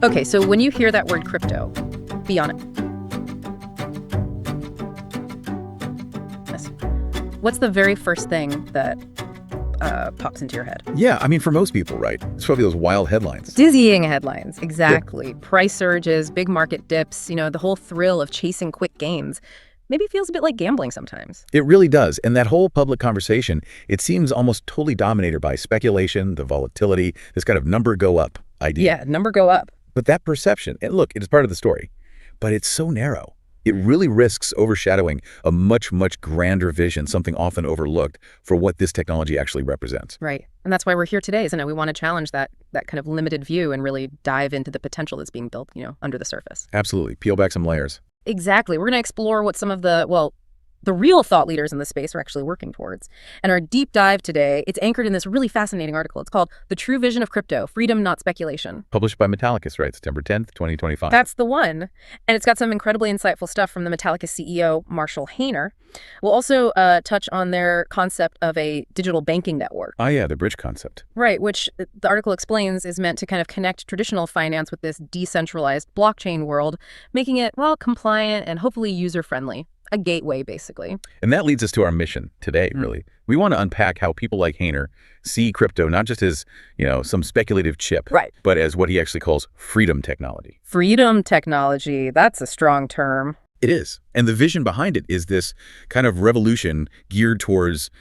Okay, so when you hear that word crypto, be honest. What's the very first thing that pops into your head? Yeah, I mean, for most people, right? It's probably those wild headlines. Dizzying headlines, exactly. Yeah. Price surges, big market dips, the whole thrill of chasing quick gains. Maybe feels a bit like gambling sometimes. It really does. And that whole public conversation, it seems almost totally dominated by speculation, the volatility, this kind of number go up idea. Yeah, number go up. But that perception, and look, it is part of the story, but it's so narrow. It really risks overshadowing a much, much grander vision, something often overlooked, for what this technology actually represents. Right. And that's why we're here today, isn't it? We want to challenge that kind of limited view and really dive into the potential that's being built, under the surface. Absolutely. Peel back some layers. Exactly. We're going to explore what some of the real thought leaders in the space are actually working towards. And our deep dive today, it's anchored in this really fascinating article. It's called The True Vision of Crypto, Freedom, Not Speculation. Published by Metallicus, right? September 10th, 2025. That's the one. And it's got some incredibly insightful stuff from the Metallicus CEO, Hayner. We'll also touch on their concept of a digital banking network. Ah, yeah, the bridge concept. Right, which the article explains is meant to kind of connect traditional finance with this decentralized blockchain world, making it, compliant and hopefully user-friendly. A gateway, basically. And that leads us to our mission today, really. We want to unpack how people like Hayner see crypto not just as, some speculative chip, right, but as what he actually calls freedom technology. Freedom technology, that's a strong term. It is. And the vision behind it is this kind of revolution geared towards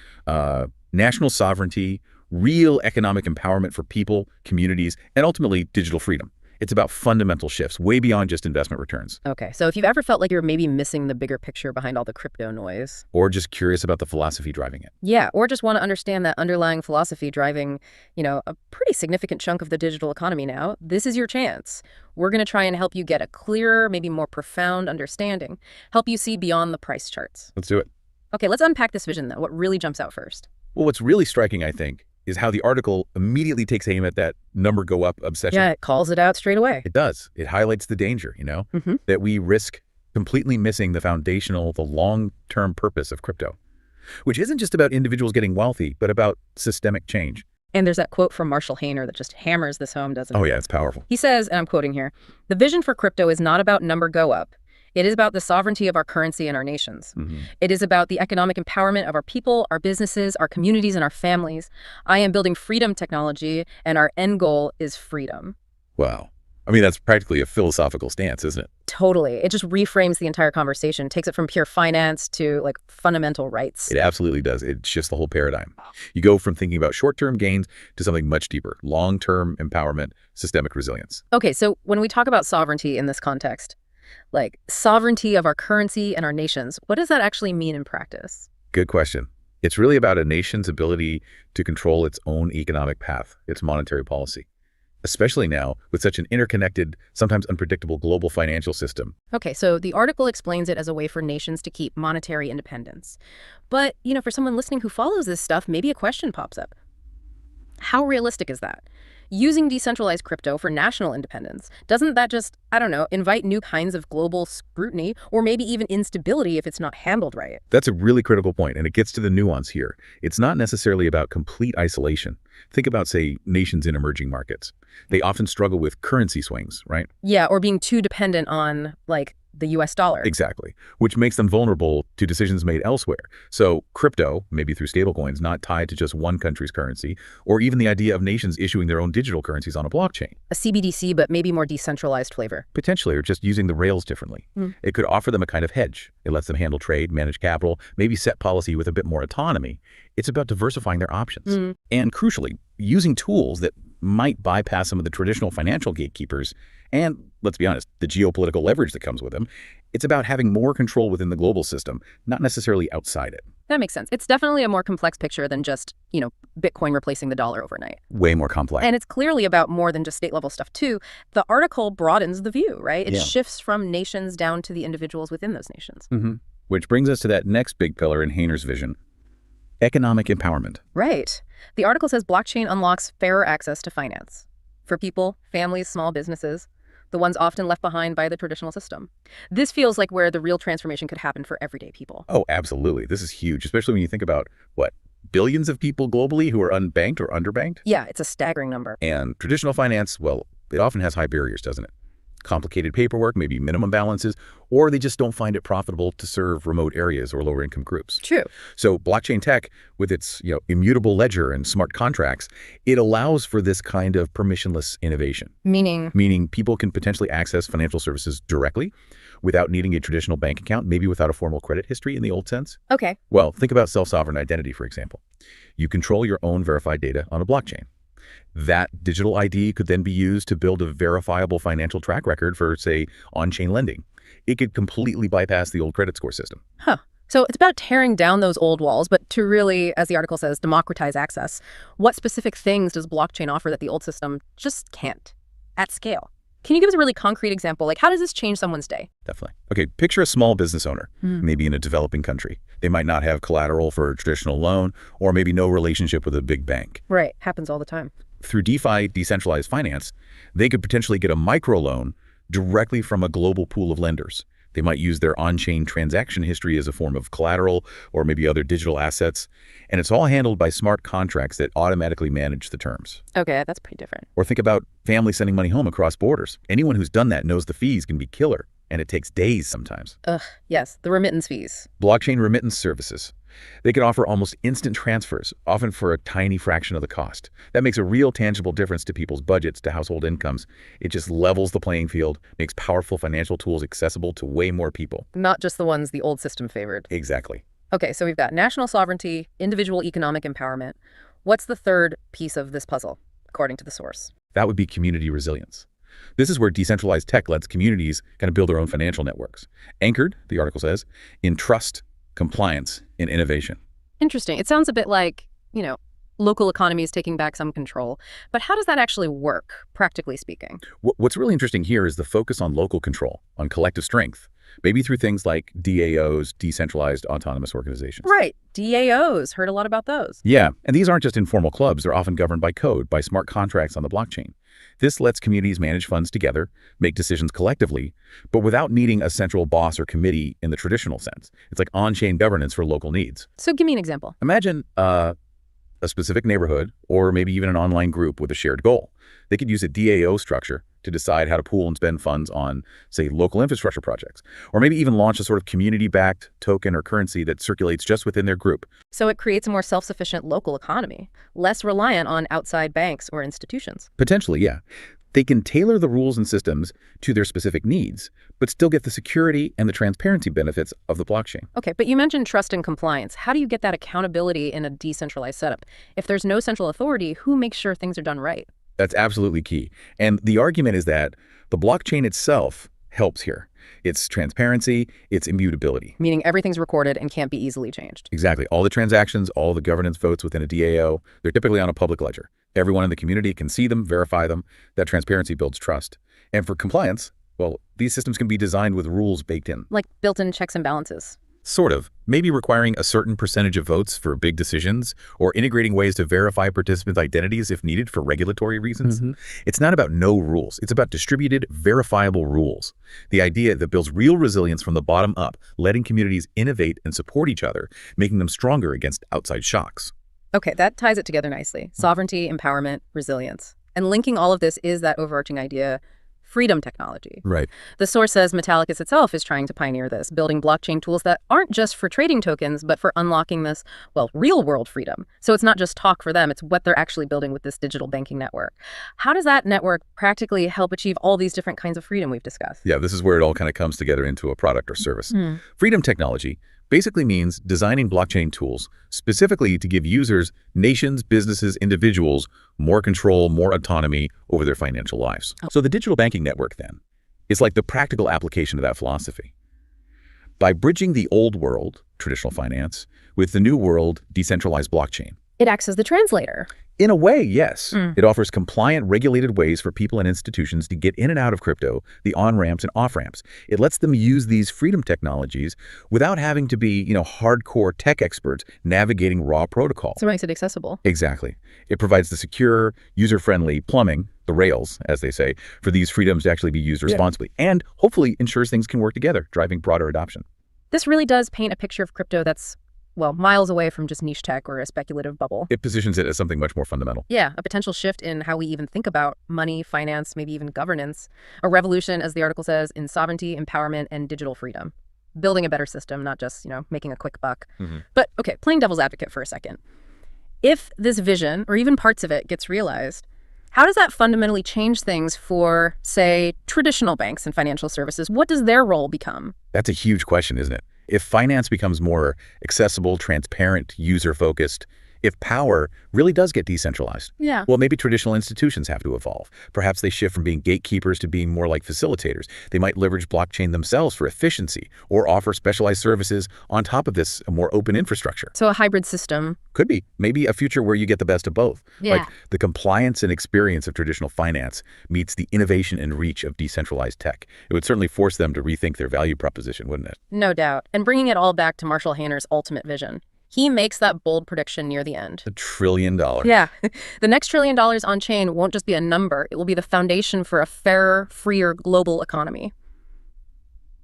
national sovereignty, real economic empowerment for people, communities, and ultimately digital freedom. It's about fundamental shifts, way beyond just investment returns. Okay, so if you've ever felt like you're maybe missing the bigger picture behind all the crypto noise. Or just curious about the philosophy driving it. Yeah, or just want to understand that underlying philosophy driving, a pretty significant chunk of the digital economy now, this is your chance. We're going to try and help you get a clearer, maybe more profound understanding, help you see beyond the price charts. Let's do it. Okay, let's unpack this vision, though. What really jumps out first? Well, what's really striking, I think, is how the article immediately takes aim at that number go up obsession. Yeah, it calls it out straight away. It does. It highlights the danger, that we risk completely missing the foundational, the long-term purpose of crypto, which isn't just about individuals getting wealthy, but about systemic change. And there's that quote from Hayner that just hammers this home, doesn't it? Oh, yeah, it's powerful. He says, and I'm quoting here, "The vision for crypto is not about number go up. It is about the sovereignty of our currency and our nations. It is about the economic empowerment of our people, our businesses, our communities, and our families. I am building freedom technology, and our end goal is freedom." Wow. I mean, that's practically a philosophical stance, isn't it? Totally. It just reframes the entire conversation, takes it from pure finance to fundamental rights. It absolutely does. It shifts the whole paradigm. You go from thinking about short-term gains to something much deeper, long-term empowerment, systemic resilience. Okay, so when we talk about sovereignty in this context, sovereignty of our currency and our nations, what does that actually mean in practice? Good question. It's really about a nation's ability to control its own economic path, its monetary policy, especially now with such an interconnected, sometimes unpredictable global financial system. Okay, so the article explains it as a way for nations to keep monetary independence. But, for someone listening who follows this stuff, maybe a question pops up. How realistic is that? Using decentralized crypto for national independence, doesn't that just, invite new kinds of global scrutiny or maybe even instability if it's not handled right? That's a really critical point, and it gets to the nuance here. It's not necessarily about complete isolation. Think about, say, nations in emerging markets. They often struggle with currency swings, right? Yeah, or being too dependent on, the US dollar. Exactly, which makes them vulnerable to decisions made elsewhere. So crypto, maybe through stablecoins, not tied to just one country's currency, or even the idea of nations issuing their own digital currencies on a blockchain. A CBDC, but maybe more decentralized flavor. Potentially, or just using the rails differently. It could offer them a kind of hedge. It lets them handle trade, manage capital, maybe set policy with a bit more autonomy. It's about diversifying their options. And crucially, using tools that might bypass some of the traditional financial gatekeepers and, let's be honest, the geopolitical leverage that comes with them. It's about having more control within the global system, not necessarily outside it. That makes sense. It's definitely a more complex picture than just, Bitcoin replacing the dollar overnight. Way more complex. And it's clearly about more than just state-level stuff, too. The article broadens the view, right? It shifts from nations down to the individuals within those nations. Which brings us to that next big pillar in Hayner's vision, economic empowerment. Right. The article says blockchain unlocks fairer access to finance for people, families, small businesses, the ones often left behind by the traditional system. This feels like where the real transformation could happen for everyday people. Oh, absolutely. This is huge, especially when you think about, billions of people globally who are unbanked or underbanked? Yeah, it's a staggering number. And traditional finance, well, it often has high barriers, doesn't it? Complicated paperwork, maybe minimum balances, or they just don't find it profitable to serve remote areas or lower income groups. True. So blockchain tech, with its immutable ledger and smart contracts, it allows for this kind of permissionless innovation. Meaning people can potentially access financial services directly without needing a traditional bank account, maybe without a formal credit history in the old sense. Okay. Well, think about self-sovereign identity, for example. You control your own verified data on a blockchain. That digital ID could then be used to build a verifiable financial track record for, say, on-chain lending. It could completely bypass the old credit score system. Huh. So it's about tearing down those old walls, but to really, as the article says, democratize access. What specific things does blockchain offer that the old system just can't at scale? Can you give us a really concrete example? Like, how does this change someone's day? Definitely. Okay, picture a small business owner, maybe in a developing country. They might not have collateral for a traditional loan, or maybe no relationship with a big bank. Right. Happens all the time. Through DeFi, decentralized finance, they could potentially get a microloan directly from a global pool of lenders. They might use their on-chain transaction history as a form of collateral or maybe other digital assets. And it's all handled by smart contracts that automatically manage the terms. Okay, that's pretty different. Or think about families sending money home across borders. Anyone who's done that knows the fees can be killer, and it takes days sometimes. Yes, the remittance fees. Blockchain remittance services. They can offer almost instant transfers, often for a tiny fraction of the cost. That makes a real tangible difference to people's budgets, to household incomes. It just levels the playing field, makes powerful financial tools accessible to way more people. Not just the ones the old system favored. Exactly. Okay, so we've got national sovereignty, individual economic empowerment. What's the third piece of this puzzle, according to the source? That would be community resilience. This is where decentralized tech lets communities kind of build their own financial networks. Anchored, the article says, in trust, compliance, and innovation. Interesting. It sounds a bit like, local economies taking back some control. But how does that actually work, practically speaking? What's really interesting here is the focus on local control, on collective strength, maybe through things like DAOs, decentralized autonomous organizations. Right. DAOs. Heard a lot about those. Yeah, and these aren't just informal clubs. They're often governed by code, by smart contracts on the blockchain. This lets communities manage funds together, make decisions collectively, but without needing a central boss or committee in the traditional sense. It's like on-chain governance for local needs. So give me an example. Imagine a specific neighborhood, or maybe even an online group with a shared goal. They could use a DAO structure to decide how to pool and spend funds on, say, local infrastructure projects, or maybe even launch a sort of community-backed token or currency that circulates just within their group. So it creates a more self-sufficient local economy, less reliant on outside banks or institutions. Potentially, yeah. They can tailor the rules and systems to their specific needs, but still get the security and the transparency benefits of the blockchain. Okay, but you mentioned trust and compliance. How do you get that accountability in a decentralized setup? If there's no central authority, who makes sure things are done right? That's absolutely key. And the argument is that the blockchain itself helps here. It's transparency, it's immutability. Meaning everything's recorded and can't be easily changed. Exactly. All the transactions, all the governance votes within a DAO, they're typically on a public ledger. Everyone in the community can see them, verify them. That transparency builds trust. And for compliance, well, these systems can be designed with rules baked in. Like built-in checks and balances. Sort of. Maybe requiring a certain percentage of votes for big decisions, or integrating ways to verify participants' identities if needed for regulatory reasons. It's not about no rules. It's about distributed, verifiable rules. The idea that builds real resilience from the bottom up, letting communities innovate and support each other, making them stronger against outside shocks. Okay, that ties it together nicely. Sovereignty, empowerment, resilience. And linking all of this is that overarching idea, freedom technology. Right. The source says Metallicus itself is trying to pioneer this, building blockchain tools that aren't just for trading tokens, but for unlocking this, real-world freedom. So it's not just talk for them, it's what they're actually building with this digital banking network. How does that network practically help achieve all these different kinds of freedom we've discussed? Yeah, this is where it all kind of comes together into a product or service. Freedom technology basically means designing blockchain tools specifically to give users, nations, businesses, individuals more control, more autonomy over their financial lives. So the digital banking network, then, is like the practical application of that philosophy. By bridging the old world, traditional finance, with the new world, decentralized blockchain. It acts as the translator. In a way, yes. It offers compliant, regulated ways for people and institutions to get in and out of crypto, the on-ramps and off-ramps. It lets them use these freedom technologies without having to be, hardcore tech experts navigating raw protocol. So it makes it accessible. Exactly. It provides the secure, user-friendly plumbing, the rails, as they say, for these freedoms to actually be used responsibly, and hopefully ensures things can work together, driving broader adoption. This really does paint a picture of crypto that's well, miles away from just niche tech or a speculative bubble. It positions it as something much more fundamental. Yeah, a potential shift in how we even think about money, finance, maybe even governance. A revolution, as the article says, in sovereignty, empowerment, and digital freedom. Building a better system, not just, making a quick buck. But, okay, playing devil's advocate for a second. If this vision, or even parts of it, gets realized, how does that fundamentally change things for, say, traditional banks and financial services? What does their role become? That's a huge question, isn't it? If finance becomes more accessible, transparent, user-focused, if power really does get decentralized, Yeah. well, maybe traditional institutions have to evolve. Perhaps they shift from being gatekeepers to being more like facilitators. They might leverage blockchain themselves for efficiency or offer specialized services on top of this more open infrastructure. So a hybrid system. Could be. Maybe a future where you get the best of both. Yeah. Like the compliance and experience of traditional finance meets the innovation and reach of decentralized tech. It would certainly force them to rethink their value proposition, wouldn't it? No doubt. And bringing it all back to Marshall Hayner's ultimate vision. He makes that bold prediction near the end. $1 trillion. Yeah. The next $1 trillion on chain won't just be a number. It will be the foundation for a fairer, freer global economy.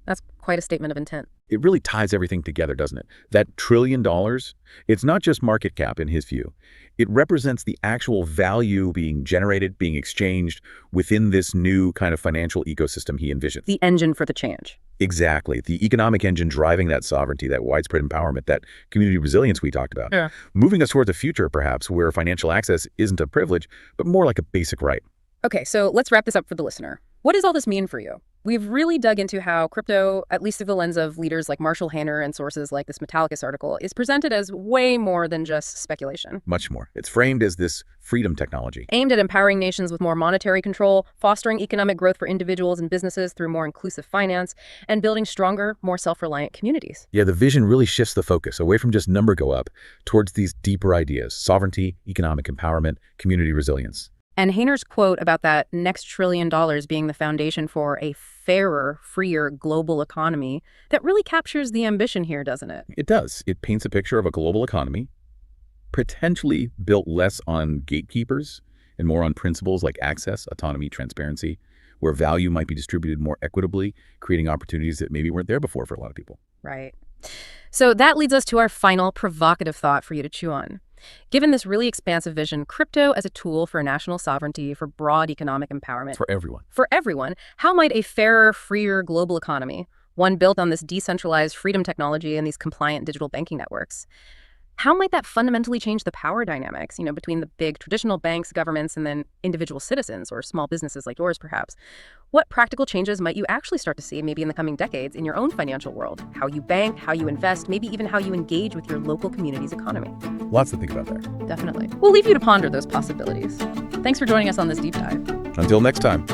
That's quite a statement of intent. It really ties everything together, doesn't it? That $1 trillion, it's not just market cap in his view. It represents the actual value being generated, being exchanged within this new kind of financial ecosystem he envisions. The engine for the change. Exactly. The economic engine driving that sovereignty, that widespread empowerment, that community resilience we talked about. Yeah. Moving us towards a future, perhaps, where financial access isn't a privilege, but more like a basic right. Okay, so let's wrap this up for the listener. What does all this mean for you? We've really dug into how crypto, at least through the lens of leaders like Marshall Hayner and sources like this Metallicus article, is presented as way more than just speculation. Much more. It's framed as this freedom technology. Aimed at empowering nations with more monetary control, fostering economic growth for individuals and businesses through more inclusive finance, and building stronger, more self-reliant communities. Yeah, the vision really shifts the focus away from just number go up towards these deeper ideas: sovereignty, economic empowerment, community resilience. And Hayner's quote about that next $1 trillion being the foundation for a fairer, freer global economy, that really captures the ambition here, doesn't it? It does. It paints a picture of a global economy, potentially built less on gatekeepers and more on principles like access, autonomy, transparency, where value might be distributed more equitably, creating opportunities that maybe weren't there before for a lot of people. Right. So that leads us to our final provocative thought for you to chew on. Given this really expansive vision, crypto as a tool for national sovereignty, for broad economic empowerment. For everyone. How might a fairer, freer global economy, one built on this decentralized freedom technology and these compliant digital banking networks, how might that fundamentally change the power dynamics, between the big traditional banks, governments, and then individual citizens or small businesses like yours, perhaps? What practical changes might you actually start to see maybe in the coming decades in your own financial world? How you bank, how you invest, maybe even how you engage with your local community's economy? Lots to think about there. Definitely. We'll leave you to ponder those possibilities. Thanks for joining us on this deep dive. Until next time.